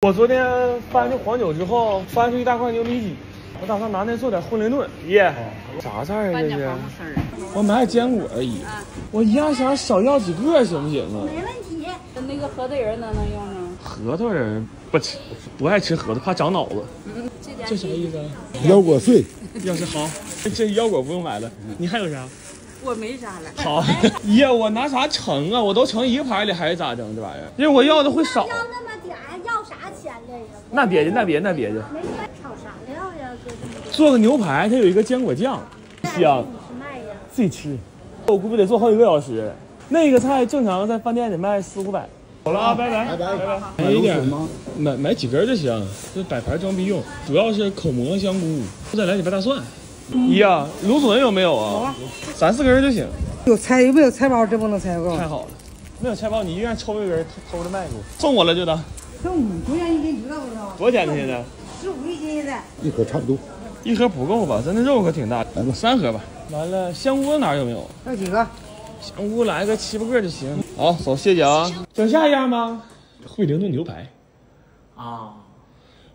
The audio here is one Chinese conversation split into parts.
我昨天翻这黄酒之后，翻出一大块牛里脊，我打算拿那做点混灵顿。耶，啥菜啊这是？我买坚果而已。我一样想少要几个行不行啊？没问题。那个核桃仁能用上？核桃仁不吃，不爱吃核桃，怕长脑子。这啥意思啊？腰果碎。要是好，这腰果不用买了。你还有啥？我没啥了。好，呀，我拿啥盛啊？我都盛一个盘里还是咋整？这玩意儿，因为我要的会少。要那么点儿，要啥钱了呀？那别介，那别介。没炒啥料呀？做个牛排，它有一个坚果酱，香。自己吃，我估计得做好几个小时。那个菜正常在饭店得卖400-500。好了啊，拜拜。买一点吗？买几根就行，这摆盘装逼用。主要是口蘑、香菇，再来几瓣大蒜。呀，芦笋有没有啊？3-4根就行。有没有菜包？真不能菜够。太好了，没有菜包，你愿意抽一根，偷着卖给我，送我了就当。送你多少钱一斤？你知道不知道？多少钱呢？现在15一斤现在。一盒差不多。一盒不够吧？咱这肉可挺大。来吧，3盒吧。完了，香菇哪有没有？要几个？香菇来个7-8个就行。好，走，谢谢啊。整下一样吗？惠灵顿牛排。啊，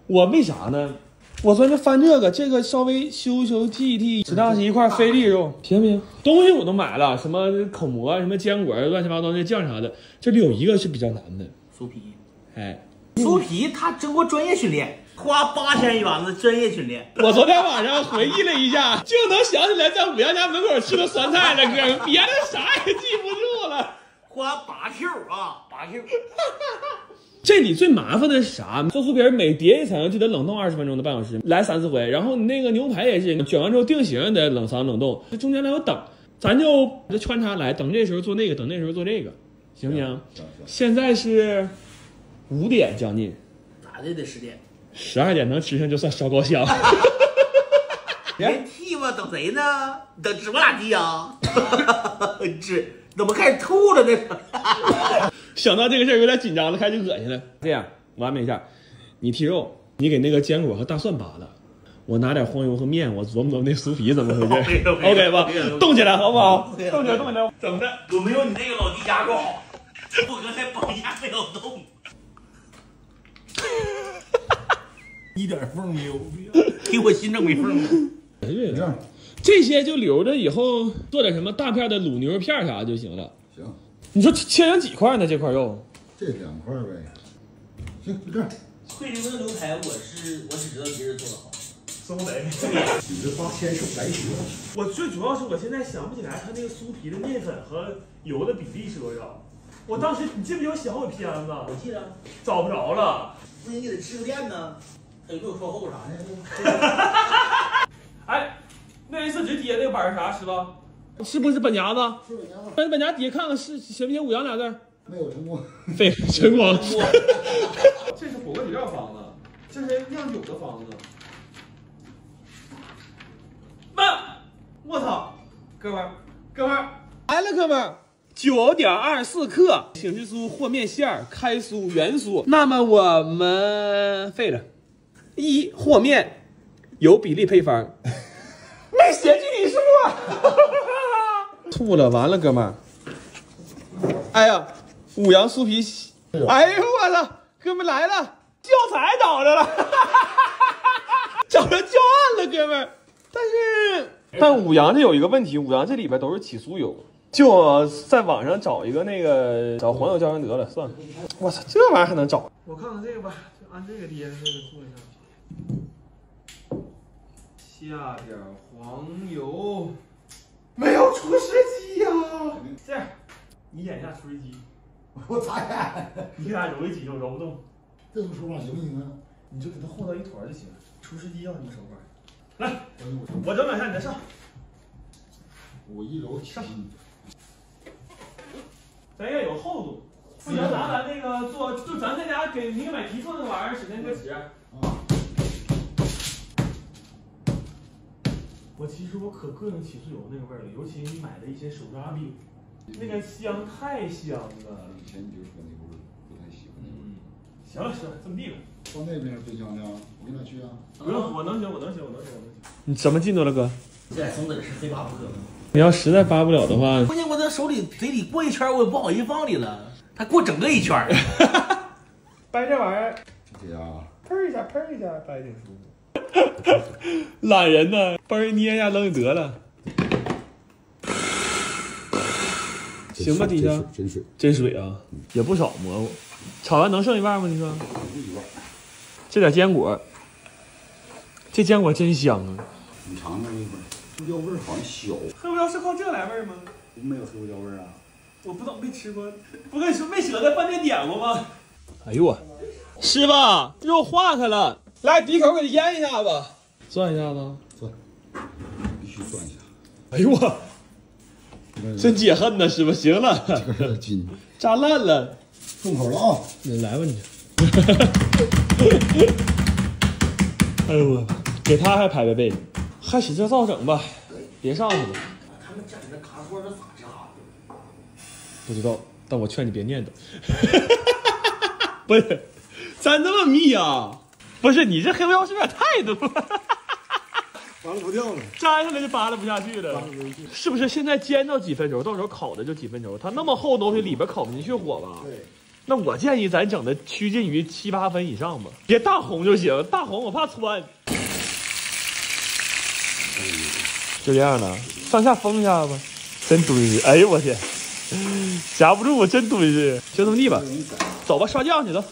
我为啥呢？我昨天翻这个稍微修剔，适当是一块菲力肉，行不行？东西我都买了，什么口蘑、什么坚果、乱七八糟那酱啥的。这里有一个是比较难的，酥皮。哎，酥皮他经过专业训练，花8000元的专业训练。我昨天晚上回忆了一下，就能想起来在五羊家门口吃的酸菜了，哥，别的啥也记不住了。花8Q 啊，8Q。这里最麻烦的是啥？做酥皮每叠一层就得冷冻20分钟到半小时，来3-4回。然后你那个牛排也是卷完之后定型得冷藏冷冻，这中间来回等，咱就穿插来，等这时候做那个，等那时候做这个，行不行？现在是5点将近，咋的得10点，12点能吃上就算烧高香。别替我等谁呢？等指我俩弟呀？指怎么开始吐了呢？想到这个事儿有点紧张了，开始恶心了。这样完美一下，你剔肉，你给那个坚果和大蒜扒了，我拿点黄油和面，我琢磨那酥皮怎么回事。OK 吧？动起来好不好？动起来。怎么的？我没有你那个老弟牙膏好，不和还绑架没有动。一点缝没有，给我心正没缝。这些就留着以后做点什么大片的卤牛肉片啥就行了。行，你说切成几块呢？这块肉？这2块呗。行，就这样。惠灵顿牛排，我只知道别人做的好。松雷，你这8000是白学。我最主要是我现在想不起来它那个酥皮的面粉和油的比例是多少。我当时你记不记得我写好几篇子？我记得。找不着了。不行，你得吃个店呢。还有没有售后啥的？哎，那一次直接那个板是啥？师傅，是不是本夹子？是本夹子。在本夹底下看看是写不写5羊俩字？没有成功。对，成功。这是火锅底料方子，这是酿酒的方子。我操，哥们儿，来了，哥们儿，9.24克醒狮酥和面馅儿，开酥原酥。那么我们废了。1和面有比例配方，没写具体数。吐了，完了，哥们儿。哎呀，5羊酥皮，哎呦我操，哥们来了，教材找着了，找着教案了，哥们儿。但5羊这有一个问题，5羊这里边都是起酥油，就在网上找一个那个找黄油胶原得了，算了。我操，这玩意儿还能找？我看看这个吧，就按这个爹这个做一下。下点黄油，没有厨师机呀。这样，你演一下厨师机。我咋演？你俩揉一起就揉不动。这种手法行不行啊？你就给它和到一团就行。厨师机要什么手法？来，我整2下，你再上。我一揉上。咱也有厚度，不行，拿咱那个做，就咱在家给你买提寸那玩意儿，使那个尺。我其实我可膈应起酥油那个味儿了，尤其你买的一些手抓饼，那个香太香了。以前你就说那个味儿不太喜欢。行了，这么地吧。到那边冰箱呢，我跟他去啊。不用，我能行。你什么进度了，哥？现在松子是非扒不可。你要实在扒不了的话，关键我在手里嘴里过一圈，我也不好意思放里了，他给我整个一圈。掰这玩意儿，这样，喷一下，喷一下，掰挺舒服。懒人呢，嘣一捏一下扔就得了。行吧，底下真水啊，也不少蘑菇。炒完能剩一半吗？你说？这点坚果，这坚果真香啊！你尝尝一会儿，胡椒味儿好像小。黑胡椒是靠这来味儿吗？没有黑胡椒味儿啊。我不知道，没吃过。不跟你说，没舍得饭店点过吗？哎呦我，师傅，肉化开了，来鼻口给它腌一下子，转一下子，转，必须转一下。哎呦我，真解恨呐，师傅，行了，有点筋，炸烂了，重口了啊！你来吧你。哎呦我，给他还拍拍背，还使这造整吧，别上去了。他们整的卡锅是咋炸的？不知道，但我劝你别念叨。不是，粘这么密啊？不是，你这黑胡椒是有点太多了。扒拉不掉了，粘上来就扒拉不下去了，是不是？现在煎到几分熟，到时候烤的就几分熟。它那么厚的东西里边烤不进去火吧？对。那我建议咱整的趋近于7、8分以上吧，别大红就行，大红我怕穿。就这样了，上下封一下子吧，真敦实。哎呦我天，夹不住，我真敦实。就这么地吧，走吧，刷酱去走。